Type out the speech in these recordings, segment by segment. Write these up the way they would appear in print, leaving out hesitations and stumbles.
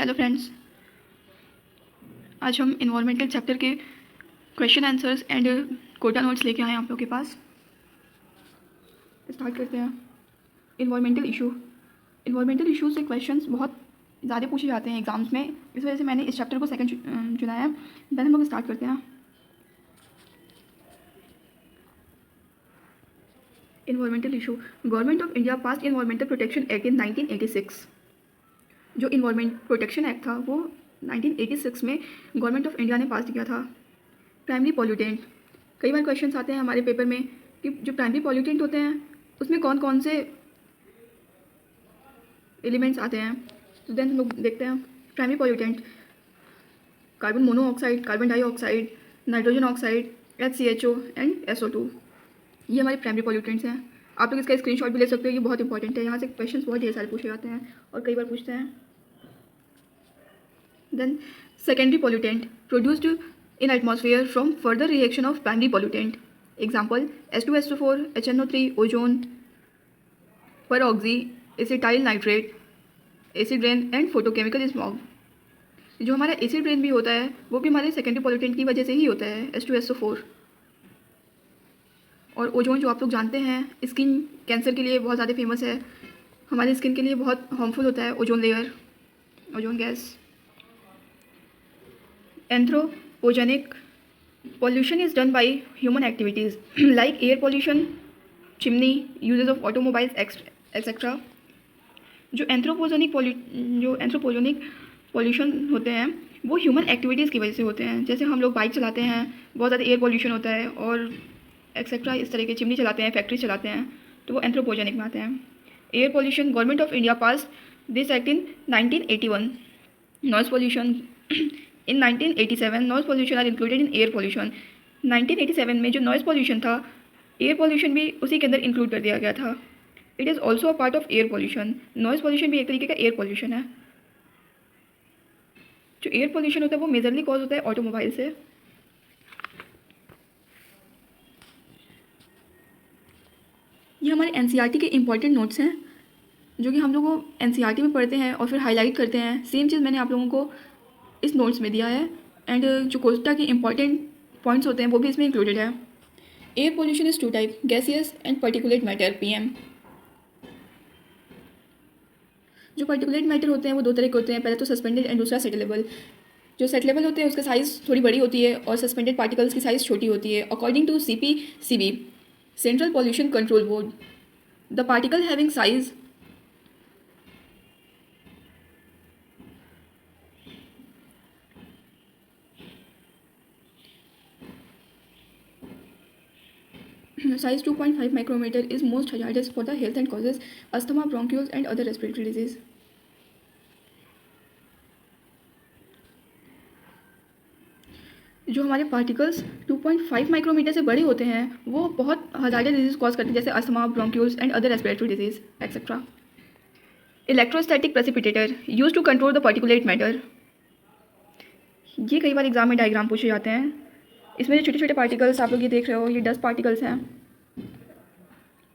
Hello friends, आज हम environmental chapter के question answers and Kota notes लेके आए हैं आप लोगों के पास। स्टार्ट करते हैं। इन्वायरमेंटल इशू से क्वेश्चंस बहुत ज़्यादा पूछे जाते हैं एग्जाम्स में, इस वजह से मैंने इस चैप्टर को सेकंड चुना है। देन हम लोग स्टार्ट करते हैं। Environmental issue. Government of India pass environmental protection act in 1986। जो इन्वायरमेंट प्रोटेक्शन एक्ट था वो 1986 में गवर्नमेंट ऑफ इंडिया ने पास किया था। प्राइमरी पॉल्यूटेंट, कई बार क्वेश्चंस आते हैं हमारे पेपर में कि जो प्राइमरी पॉल्यूटेंट होते हैं उसमें कौन कौन से एलिमेंट्स आते हैं। तो देन हम लोग देखते हैं। Primary pollutant, carbon monoxide, carbon dioxide, nitrogen oxide, HCHO and SO2, ये हमारे प्राइमरी पॉल्यूटेंट्स हैं। आप लोग इसका स्क्रीनशॉट भी ले सकते हो, ये बहुत इंपॉर्टेंट है। यहाँ से क्वेश्चंस बहुत ढेर सारे पूछे जाते हैं और कई बार पूछते हैं। Then secondary pollutant, produced in atmosphere from further reaction of primary pollutant. Example: H2SO4, HNO3, ozone, peroxy, acetyl nitrate, acid rain and photochemical smog. जो हमारा एसिड रेन भी होता है वो भी हमारे सेकेंडरी पॉल्यूटेंट की वजह से ही होता है, H2SO4। और ओजोन जो आप लोग जानते हैं स्किन कैंसर के लिए बहुत ज़्यादा फेमस है, हमारी स्किन के लिए बहुत हार्मफुल होता है ozone layer, ozone gas. Anthropogenic, pollution is done by human activities like air pollution, chimney, uses of automobiles, etc. जो एंथ्रोपोजेनिक पॉल्यूशन होते हैं वो ह्यूमन एक्टिविटीज़ की वजह से होते हैं। जैसे हम लोग बाइक चलाते हैं, बहुत ज़्यादा एयर पॉल्यूशन होता है, और एक्सेट्रा इस तरह के चिमनी चलाते हैं, फैक्ट्री चलाते हैं, तो वो एंथ्रोपोजेनिक में आते हैं। Air pollution, government of India pass this act in 1981। Noise pollution, in 1987 noise pollution are included in air pollution. 1987 में जो नॉइज़ पॉल्यूशन था, एयर पॉल्यूशन भी उसी के अंदर इंक्लूड कर दिया गया था। It is also a part of air pollution. Noise pollution भी एक तरीके का एयर पॉल्यूशन है। जो एयर पॉल्यूशन होता है वो मेजरली कॉज होता है ऑटोमोबाइल से। ये हमारे NCERT के इंपॉर्टेंट नोट्स हैं जो कि हम लोग को NCERT में पढ़ते हैं और फिर हाईलाइट करते हैं। सेम चीज़ मैंने आप लोगों को इस नोट्स में दिया है, एंड जो कोटा के इंपॉर्टेंट पॉइंट्स होते हैं वो भी इसमें इंक्लूडेड है। Air pollution is 2 type, gaseous and particulate matter, PM। जो पार्टिकुलेट मैटर होते हैं वो 2 तरह के होते हैं, पहले तो सस्पेंडेड एंड दूसरा सेटलेबल। जो सेटलेबल होते हैं उसका साइज़ थोड़ी बड़ी होती है और सस्पेंडेड पार्टिकल्स की साइज़ छोटी होती है। According to CPCB, central pollution control board, the particle having size size 2.5 micrometer is most hazardous for the health and causes asthma, bronchioles and other respiratory disease. जो हमारे पार्टिकल्स 2.5 माइक्रोमीटर से बड़े होते हैं वो बहुत हजार्डस डिजीज कॉज करते हैं, जैसे asthma, bronchioles and other respiratory disease etcetera. Electrostatic precipitator use to control the particulate matter. ये कई बार एग्जाम में डायग्राम पूछे जाते हैं। इसमें जो छोटे छोटे पार्टिकल्स आप लोग ये देख रहे हो, ये डस्ट पार्टिकल्स हैं,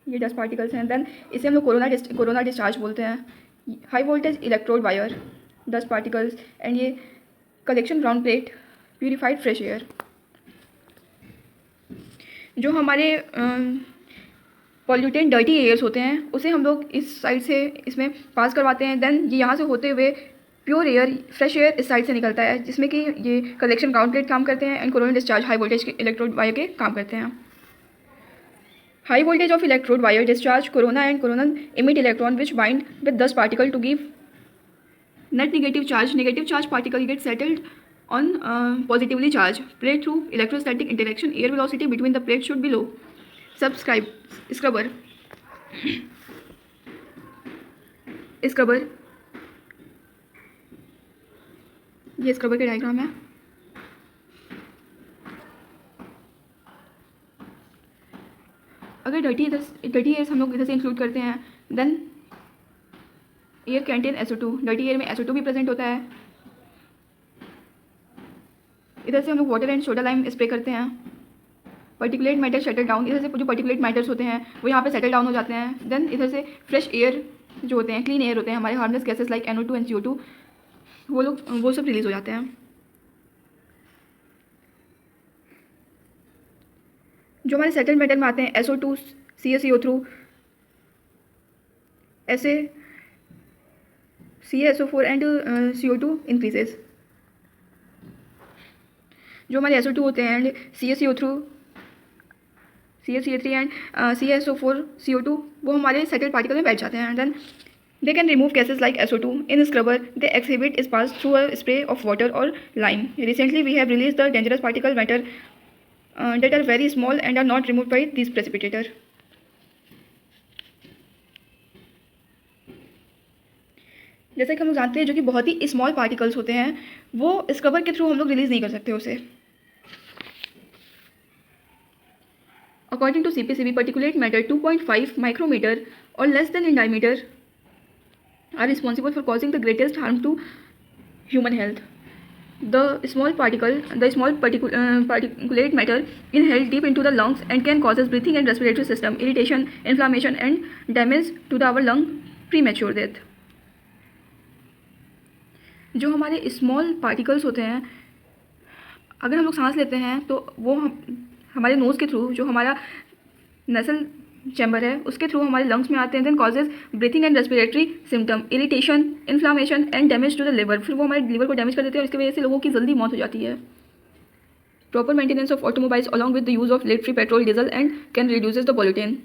ये डस्ट पार्टिकल्स हैं। देन इसे हम लोग कोरोना डिस्चार्ज बोलते हैं। High voltage electrode wire, dust particles, and ये collection ground plate, purified fresh air. जो हमारे पॉल्यूटेंट डर्टी एयर्स होते हैं उसे हम लोग इस साइड से इसमें पास करवाते हैं। देन ये यहाँ से होते हुए प्योर एयर, फ्रेश एयर इस साइड से निकलता है, जिसमें कि ये कलेक्शन ग्राउंड प्लेट काम करते हैं and corona discharge high voltage के इलेक्ट्रोड वायर के काम करते हैं। High voltage of electrode wire discharge corona and corona emit electron which bind with dust particle to give net negative charge. Negative charge particle get settled on positively charged plate through electrostatic interaction. Air velocity between the plates should be low. Subscribe scrubber. Scrubber, ये scrubber का diagram है। अगर dirty years हम लोग इधर से include करते हैं, then air contain SO2। Dirty air में SO2 भी प्रेजेंट होता है। इधर से हम लोग water and soda lime spray करते हैं। पर्टिकुलेट मैटर शटल डाउन, इधर से जो पर्टिकुलेट मैटर्स होते हैं वो यहाँ पे सेटल डाउन हो जाते हैं। देन इधर से फ्रेश एयर जो होते हैं, क्लीन एयर होते हैं, हमारे harmless gases like NO2 and CO2 वो सब रिलीज़ हो जाते हैं। जो हमारे सेटल मेटल में आते हैं SO2, CaCO थ्रू, ऐसे CaSO4 एंड CO2 इंक्रीजेज। जो हमारे SO2 होते हैं and CaCO through, CaCO3 and CaSO4 CO2 वो हमारे सेटल पार्टिकल में बैठ जाते हैं। Then they can remove gases like SO2 in scrubber they exhibit is passed through a spray of water or lime. Recently we have released the dangerous particle matter that are very small and are not removed by these precipitator. जैसा कि हम लोग जानते हैं जो कि बहुत ही small particles होते हैं वो स्क्रबर के थ्रू हम लोग रिलीज नहीं कर सकते उसे। According to CPCB particulate matter 2.5 micrometer or less than in diameter are responsible for causing the greatest harm to human health. The small particulate matter inhaled deep into the lungs and can causes breathing and respiratory system irritation, inflammation and damage to our lung, premature death. जो हमारे small particles होते हैं अगर हम लोग सांस लेते हैं तो वो हमारे नोज़ के थ्रू जो हमारा नसल चैम्बर है उसके थ्रू हमारे लंग्स में आते हैं। Then causes breathing and respiratory symptom irritation, inflammation and damage to the liver. फिर वो हमारे लिवर को डैमेज कर देते हैं और इसकी वजह से लोगों की जल्दी मौत हो जाती है। Proper maintenance of automobiles along with the use of lead free petrol diesel and can reduces the pollutant.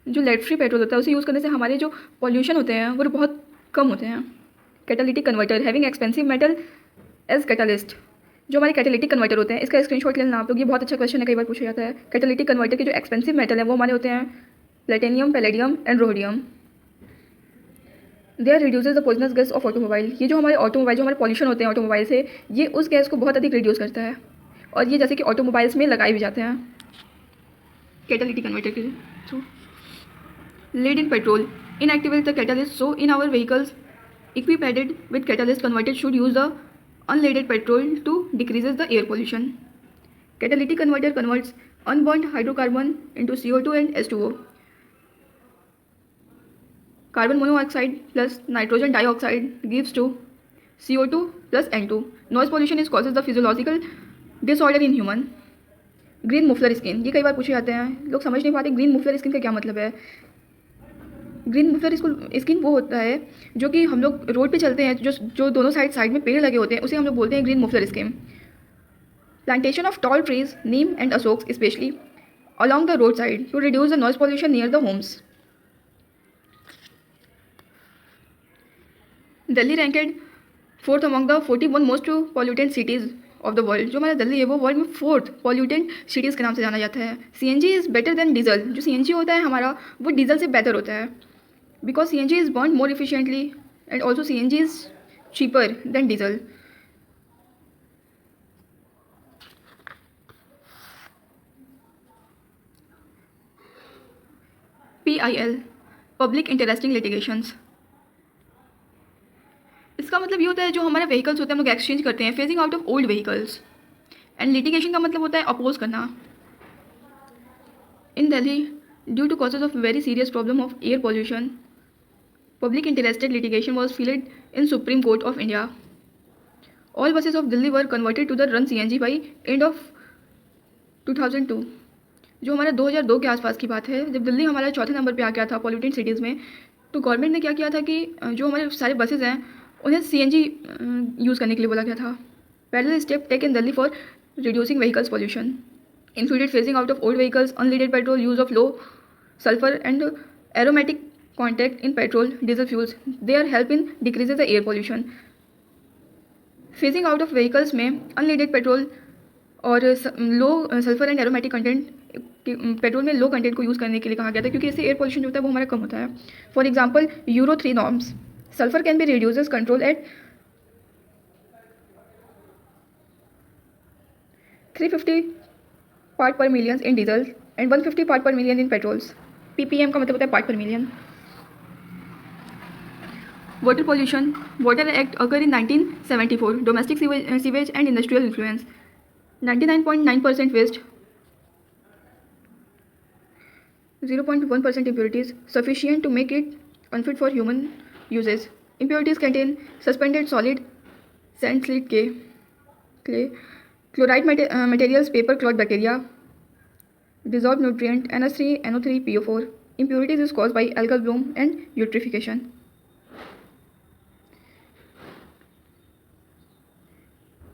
जो लेड फ्री पेट्रोल होता है उसे यूज़ करने से हमारे जो पॉल्यूशन होते हैं वो बहुत कम होते हैं। Catalytic converter having expensive metal as catalyst. जो हमारे कैटालिटिक कन्वर्टर होते हैं इसका स्क्रीनशॉट ले लेना आप लोग, ये बहुत अच्छा क्वेश्चन है, कई बार पूछा जाता है। कैटालिटिक कन्वर्टर के जो एक्सपेंसिव मेटल है वो हमारे होते हैं platinum, palladium and rhodium. They are reduces the poisonous gas of automobile. ये जो हमारे ऑटोमोबाइल जो हमारे पॉल्यूशन होते हैं ऑटोमोबाइल से ये उस गैस को बहुत अधिक रिड्यूस करता है और ये जैसे कि ऑटोमोबाइल्स में लगाए भी जाते हैं कैटालिटिक कन्वर्टर के through. lead in petrol inactivate the catalyst, so in our vehicles equipped with catalyst converted should use the unleaded petrol to decreases the air pollution. Catalytic converter converts unburnt hydrocarbon into CO2 and H2O. Carbon monoxide plus nitrogen dioxide gives to CO2 plus N2. Noise pollution is causes the physiological disorder in human. Green muffler skin, ये कई बार पूछे जाते हैं, लोग समझ नहीं पाते green muffler skin का क्या मतलब है। ग्रीन मुफलर स्किन वो होता है जो कि हम लोग रोड पे चलते हैं जो दोनों साइड में पेड़ लगे होते हैं उसे हम लोग बोलते हैं green muffler skin. Plantation of tall trees Neem and Ashok specially along the roadside to reduce the noise pollution near the homes. Delhi ranked fourth among the 41 most pollutant cities of the world. जो हमारा दिल्ली है वो world में 4th pollutant cities के नाम से जाना जाता है। CNG is better than diesel. जो CNG होता है हमारा वो डीजल से बेहतर होता है because CNG is burned more efficiently and also CNG is cheaper than diesel. PIL public interesting litigations, इसका मतलब ये होता है जो हमारे व्हीकल्स होते हैं हम लोग एक्सचेंज करते हैं, phasing out of old vehicles. And litigation का मतलब होता है अपोज करना। In Delhi due to causes of very serious problem of air pollution public interested litigation was filed in supreme court of India. All buses of Delhi were converted to the run CNG by end of 2002। जो हमारा 2002 के आसपास की बात है जब दिल्ली हमारा चौथे नंबर पे आ गया था पॉल्यूटेंट सिटीज़ में, तो गवर्नमेंट ने क्या किया था कि जो हमारे सारे बसेज हैं उन्हें CNG यूज़ करने के लिए बोला गया था। Parallel step taken Delhi for reducing vehicles pollution included phasing out of old vehicles, unleaded petrol, use of low sulphur and aromatic contact in petrol diesel fuels, they are help in decreases the air pollution. Phasing out of vehicles में unleaded petrol और low sulphur and aromatic content petrol में low content को use करने के लिए कहा गया था क्योंकि इससे एयर पॉल्यूशन जो होता है वो हमारा कम होता है। For example euro 3 norms, sulphur can be reduces control at 350 part per million in diesel and 150 part per million in petrols. ppm का मतलब होता है part per million. Water pollution, water act अगर in 1974, domestic sewage and industrial influence, 99.9% waste, 0.1% impurities sufficient to make it unfit for human uses. Impurities contain suspended solid sand, slate, clay, chloride materials, paper cloth bacteria, dissolved nutrient, NH3, NO3, PO4. Impurities is caused by algal bloom and eutrophication.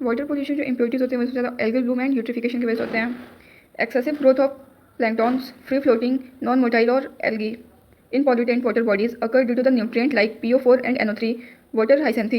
Water pollution जो impurities होते हैं उससे ज़्यादा algal Bloom and eutrophication की वजह से होते हैं. Excessive growth of planktons, free floating, non motile और algae in pollutant water bodies occur due to the nutrient like PO4 and NO3, water hyacinth,